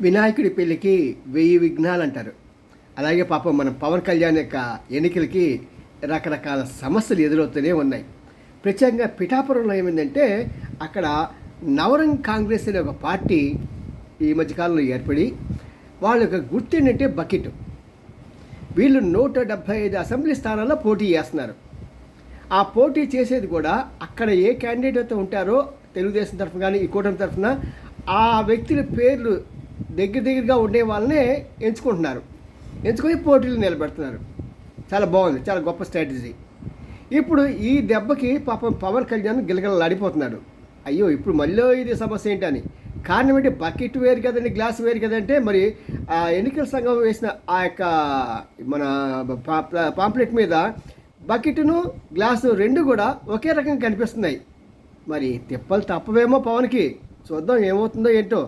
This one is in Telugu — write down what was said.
వినాయకుడి పెళ్ళికి 1000 విఘ్నాలు అంటారు. అలాగే పాపం మన పవన్ కళ్యాణ్ యొక్క ఎన్నికలకి రకరకాల సమస్యలు ఎదురవుతూనే ఉన్నాయి. ప్రత్యేకంగా పిఠాపురంలో ఏమైందంటే అక్కడ నవరంగ్ కాంగ్రెస్ అనే ఒక పార్టీ ఈ మధ్యకాలంలో ఏర్పడి వాళ్ళ యొక్క గుర్తు ఏంటంటే బకెట్. వీళ్ళు 175 అసెంబ్లీ స్థానాల్లో పోటీ చేస్తున్నారు. ఆ పోటీ చేసేది కూడా అక్కడ ఏ క్యాండిడేట్ అయితే ఉంటారో తెలుగుదేశం తరఫున కానీ ఈ కూటమి తరఫున ఆ వ్యక్తుల పేర్లు దగ్గరగా ఉండే వాళ్ళనే ఎంచుకుంటున్నారు. ఎంచుకొని పోటీలు నిలబెడుతున్నారు. చాలా బాగుంది, చాలా గొప్ప స్ట్రాటజీ. ఇప్పుడు ఈ దెబ్బకి పాపం పవన్ కళ్యాణ్ గిలగిలలాడిపోతున్నాడు. అయ్యో ఇప్పుడు మళ్ళీ ఇది సమస్య ఏంటని. కారణం ఏంటి, బకెట్ వేరు కదండి, గ్లాస్ వేరు కదంటే మరి ఆ ఎన్నికల సంఘం వేసిన ఆ యొక్క మన పాంప్లెట్ మీద బకెట్ను గ్లాసు రెండు కూడా ఒకే రకంగా కనిపిస్తున్నాయి. మరి తిప్పలు తప్పవేమో పవన్కి. చూద్దాం ఏమవుతుందో ఏంటో.